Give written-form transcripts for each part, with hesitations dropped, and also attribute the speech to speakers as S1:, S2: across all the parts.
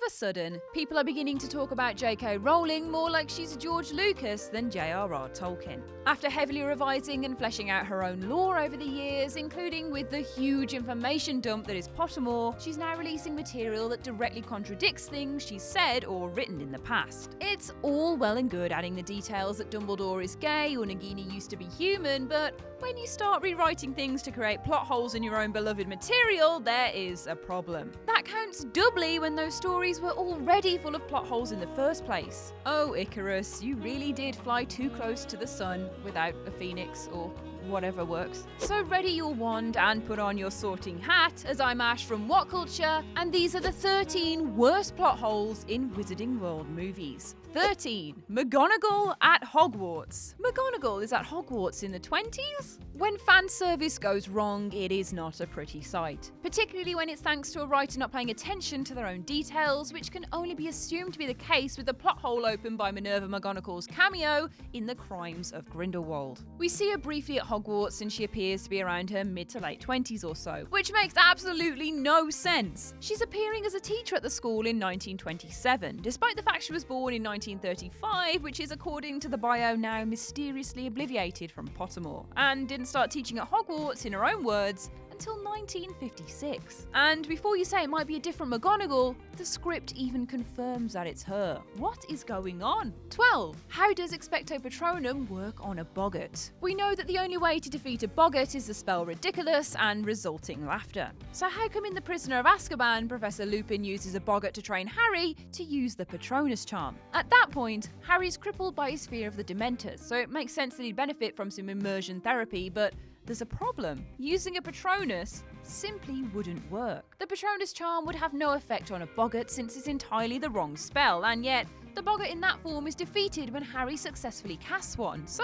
S1: a sudden, people are beginning to talk about JK Rowling more like she's George Lucas than J.R.R. Tolkien. After heavily revising and fleshing out her own lore over the years, including with the huge information dump that is Pottermore, she's now releasing material that directly contradicts things she's said or written in the past. It's all well and good adding the details that Dumbledore is gay or Nagini used to be human, but when you start rewriting things to create plot holes in your own beloved material, there is a problem. That counts doubly when those stories were already full of plot holes in the first place. Oh, Icarus, you really did fly too close to the sun without a phoenix or whatever works. So ready your wand and put on your sorting hat as I mash from What Culture, and these are the 13 worst plot holes in Wizarding World movies. 13. McGonagall at Hogwarts. McGonagall is at Hogwarts in the 20s? When fan service goes wrong, it is not a pretty sight. Particularly when it's thanks to a writer not paying attention to their own details, which can only be assumed to be the case with the plot hole opened by Minerva McGonagall's cameo in The Crimes of Grindelwald. We see her briefly at Hogwarts and she appears to be around her mid to late 20s or so, which makes absolutely no sense. She's appearing as a teacher at the school in 1927, despite the fact she was born in 1935, which is according to the bio now mysteriously obliviated from Pottermore, and didn't start teaching at Hogwarts, in her own words, until 1956. And before you say it might be a different McGonagall, the script even confirms that it's her. What is going on? 12. How does Expecto Patronum work on a boggart? We know that the only way to defeat a boggart is to spell ridiculous and resulting laughter. So how come in The Prisoner of Azkaban, Professor Lupin uses a boggart to train Harry to use the Patronus charm? At that point, Harry's crippled by his fear of the Dementors, so it makes sense that he'd benefit from some immersion therapy, but there's a problem. Using a Patronus simply wouldn't work. The Patronus charm would have no effect on a boggart since it's entirely the wrong spell, and yet the boggart in that form is defeated when Harry successfully casts one. So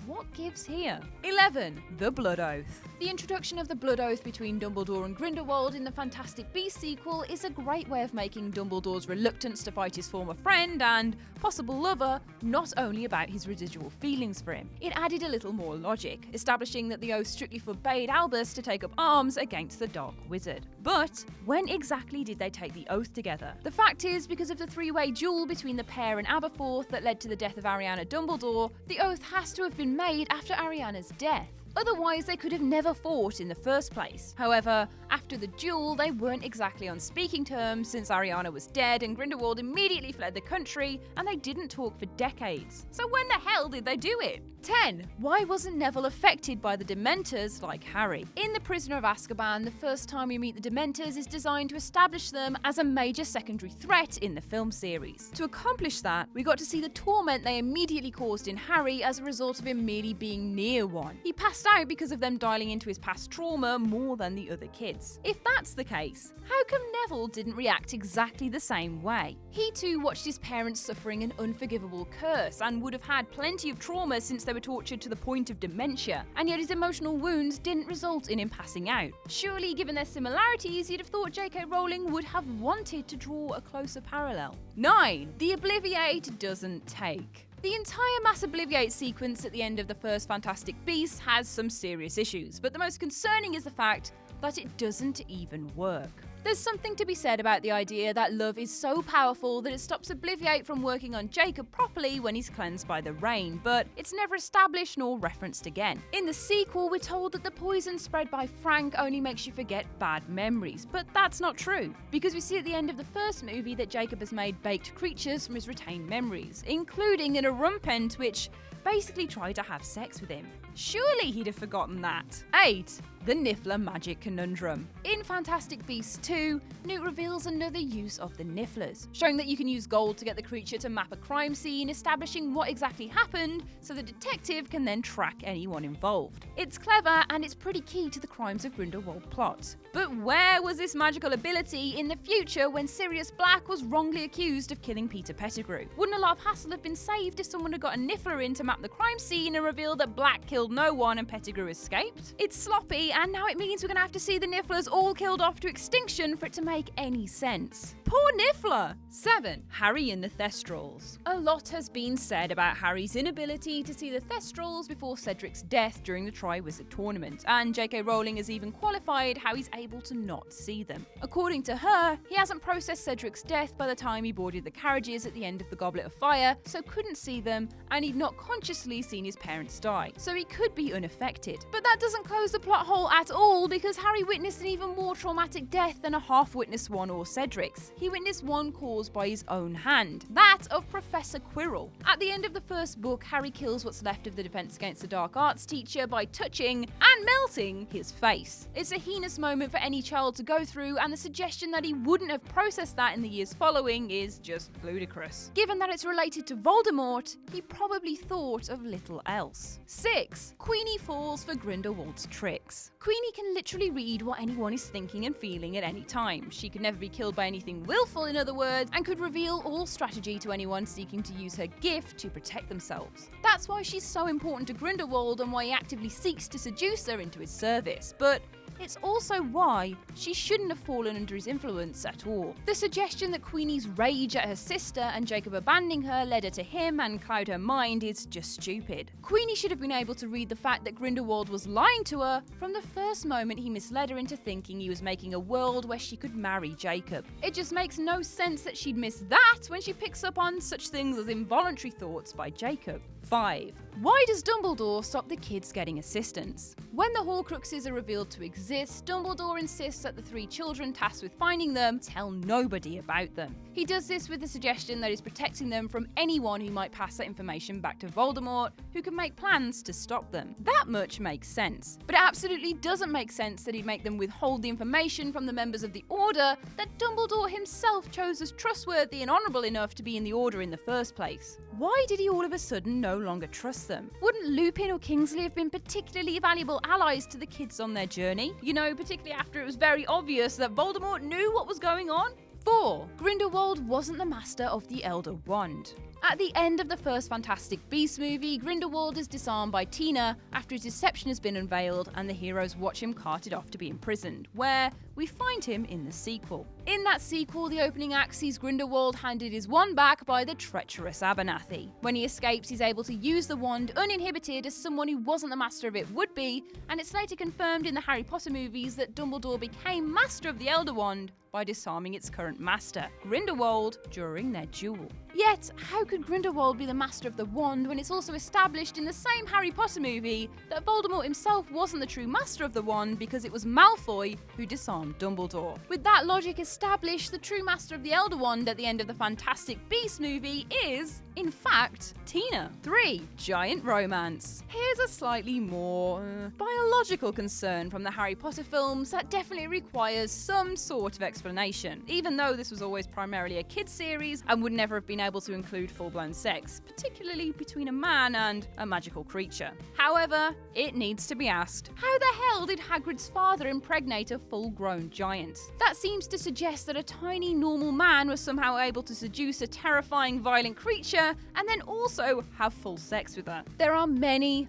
S1: what gives here? 11. The Blood Oath. The introduction of the Blood Oath between Dumbledore and Grindelwald in the Fantastic Beasts sequel is a great way of making Dumbledore's reluctance to fight his former friend and possible lover not only about his residual feelings for him. It added a little more logic, establishing that the oath strictly forbade Albus to take up arms against the Dark Wizard. But when exactly did they take the oath together? The fact is, because of the three-way duel between the pair and Aberforth that led to the death of Ariana Dumbledore, the oath has to have been made after Ariana's death. Otherwise, they could have never fought in the first place. However, after the duel, they weren't exactly on speaking terms since Ariana was dead and Grindelwald immediately fled the country, and they didn't talk for decades. So when the hell did they do it? 10. Why wasn't Neville affected by the Dementors like Harry? In The Prisoner of Azkaban, the first time we meet the Dementors is designed to establish them as a major secondary threat in the film series. To accomplish that, we got to see the torment they immediately caused in Harry as a result of him merely being near one. He passed out because of them dialing into his past trauma more than the other kids. If that's the case, how come Neville didn't react exactly the same way? He too watched his parents suffering an unforgivable curse and would have had plenty of trauma since they were tortured to the point of dementia, and yet his emotional wounds didn't result in him passing out. Surely, given their similarities, you'd have thought JK Rowling would have wanted to draw a closer parallel. 9. The Obliviate doesn't take. The entire mass Obliviate sequence at the end of the first Fantastic Beasts has some serious issues, but the most concerning is the fact that it doesn't even work. There's something to be said about the idea that love is so powerful that it stops Obliviate from working on Jacob properly when he's cleansed by the rain, but it's never established nor referenced again. In the sequel, we're told that the poison spread by Frank only makes you forget bad memories, but that's not true, because we see at the end of the first movie that Jacob has made baked creatures from his retained memories, including an Arumpent which basically tried to have sex with him. Surely he'd have forgotten that. 8. The NIFFLER magic conundrum. In Fantastic Beasts 2, Newt reveals another use of the NIFFLERs, showing that you can use gold to get the creature to map a crime scene, establishing what exactly happened, so the detective can then track anyone involved. It's clever, and it's pretty key to the Crimes of Grindelwald plot. But where was this magical ability in the future when Sirius Black was wrongly accused of killing Peter Pettigrew? Wouldn't a lot of hassle have been saved if someone had got a NIFFLER in to map the crime scene and reveal that Black killed no one and Pettigrew escaped? It's sloppy family, and now it means we're gonna have to see the NIFFLERs all killed off to extinction for it to make any sense. Poor NIFFLER! 7. Harry and the THESTRALS. A lot has been said about Harry's inability to see the THESTRALs before Cedric's death during the Triwizard Tournament, and JK Rowling has even qualified how he's able to not see them. According to her, he hasn't processed Cedric's death by the time he boarded the carriages at the end of the Goblet of Fire, so couldn't see them, and he'd not consciously seen his parents die, so he could be unaffected. But that doesn't close the plot hole at all, because Harry witnessed an even more traumatic death than a half-witnessed one or Cedric's. He witnessed one caused by his own hand, that of Professor Quirrell. At the end of the first book, Harry kills what's left of the Defense Against the Dark Arts teacher by touching and melting his face. It's a heinous moment for any child to go through, and the suggestion that he wouldn't have processed that in the years following is just ludicrous. Given that it's related to Voldemort, he probably thought of little else. 6. Queenie falls for Grindelwald's tricks. Queenie can literally read what anyone is thinking and feeling at any time. She could never be killed by anything willful, in other words, and could reveal all strategy to anyone seeking to use her gift to protect themselves. That's why she's so important to Grindelwald and why he actively seeks to seduce her into his service. But it's also why she shouldn't have fallen under his influence at all. The suggestion that Queenie's rage at her sister and Jacob abandoning her led her to him and cloud her mind is just stupid. Queenie should have been able to read the fact that Grindelwald was lying to her from the first moment he misled her into thinking he was making a world where she could marry Jacob. It just makes no sense that she'd miss that when she picks up on such things as involuntary thoughts by Jacob. 5. Why does Dumbledore stop the kids getting assistance? When the Horcruxes are revealed to exist, Dumbledore insists that the 3 children tasked with finding them tell nobody about them. He does this with the suggestion that he's protecting them from anyone who might pass that information back to Voldemort, who can make plans to stop them. That much makes sense. But it absolutely doesn't make sense that he'd make them withhold the information from the members of the Order that Dumbledore himself chose as trustworthy and honourable enough to be in the Order in the first place. Why did he all of a sudden no longer trust them? Wouldn't Lupin or Kingsley have been particularly valuable allies to the kids on their journey? You know, particularly after it was very obvious that Voldemort knew what was going on? 4. Grindelwald wasn't the master of the Elder Wand. At the end of the first Fantastic Beasts movie, Grindelwald is disarmed by Tina after his deception has been unveiled and the heroes watch him carted off to be imprisoned, where we find him in the sequel. In that sequel, the opening act sees Grindelwald handed his wand back by the treacherous Abernathy. When he escapes, he's able to use the wand uninhibited as someone who wasn't the master of it would be, and it's later confirmed in the Harry Potter movies that Dumbledore became master of the Elder Wand by disarming its current master, Grindelwald, during their duel. Yet, how could Grindelwald be the master of the wand when it's also established in the same Harry Potter movie that Voldemort himself wasn't the true master of the wand because it was Malfoy who disarmed Dumbledore? With that logic established, the true master of the Elder Wand at the end of the Fantastic Beasts movie is, in fact, Tina. 3. Giant romance. Here's a slightly more biological concern from the Harry Potter films that definitely requires some sort of explanation, even though this was always primarily a kids series and would never have been able to include full-blown sex, particularly between a man and a magical creature. However, it needs to be asked, how the hell did Hagrid's father impregnate a full-grown giant? That seems to suggest that a tiny normal man was somehow able to seduce a terrifying violent creature and then also have full sex with her. There are many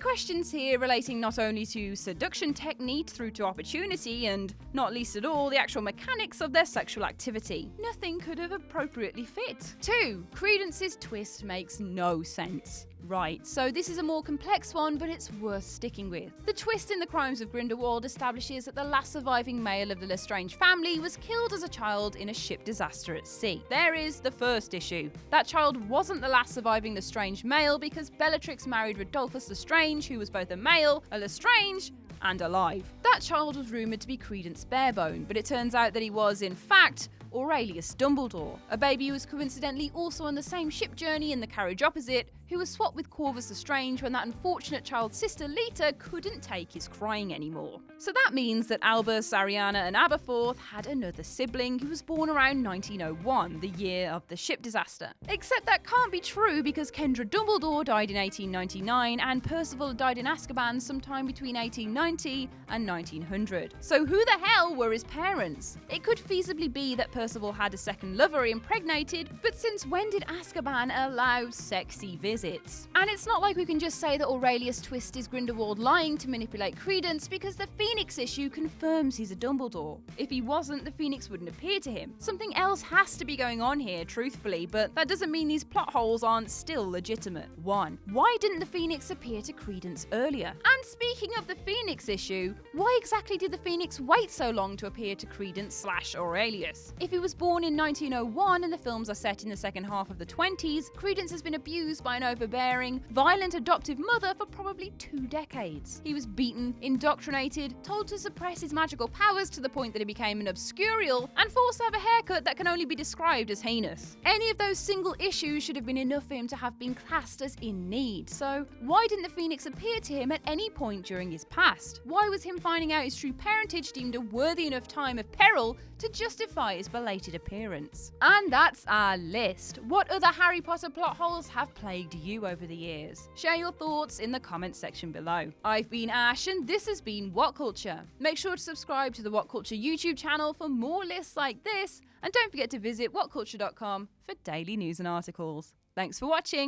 S1: questions here relating not only to seduction technique through to opportunity and, not least at all, the actual mechanics of their sexual activity. Nothing could have appropriately fit. 2. Credence's twist makes no sense. Right, so this is a more complex one, but it's worth sticking with. The twist in the Crimes of Grindelwald establishes that the last surviving male of the Lestrange family was killed as a child in a ship disaster at sea. There is the first issue. That child wasn't the last surviving Lestrange male because Bellatrix married Rodolphus Lestrange, who was both a male, a Lestrange, and alive. That child was rumoured to be Credence Barebone, but it turns out that he was, in fact, Aurelius Dumbledore, a baby who was coincidentally also on the same ship journey in the carriage opposite, who was swapped with Corvus Lestrange when that unfortunate child's sister Lita couldn't take his crying anymore. So that means that Albus, Ariana and Aberforth had another sibling who was born around 1901, the year of the ship disaster. Except that can't be true because Kendra Dumbledore died in 1899 and Percival died in Azkaban sometime between 1890 and 1900. So who the hell were his parents? It could feasibly be that Percival Percival had a second lover impregnated, but since when did Azkaban allow sexy visits? And it's not like we can just say that Aurelius Twist is Grindelwald lying to manipulate Credence, because the Phoenix issue confirms he's a Dumbledore. If he wasn't, the Phoenix wouldn't appear to him. Something else has to be going on here, truthfully, but that doesn't mean these plot holes aren't still legitimate. 1. Why didn't the Phoenix appear to Credence earlier? And speaking of the Phoenix issue, why exactly did the Phoenix wait so long to appear to Credence/Aurelius? If he was born in 1901 and the films are set in the second half of the 20s, Credence has been abused by an overbearing, violent adoptive mother for probably 2 decades. He was beaten, indoctrinated, told to suppress his magical powers to the point that he became an obscurial, and forced to have a haircut that can only be described as heinous. Any of those single issues should have been enough for him to have been classed as in need. So why didn't the Phoenix appear to him at any point during his past? Why was him finding out his true parentage deemed a worthy enough time of peril to justify his belated appearance? And that's our list. What other Harry Potter plot holes have plagued you over the years? Share your thoughts in the comments section below. I've been Ash and this has been What Culture. Make sure to subscribe to the What Culture YouTube channel for more lists like this, and don't forget to visit whatculture.com for daily news and articles. Thanks for watching!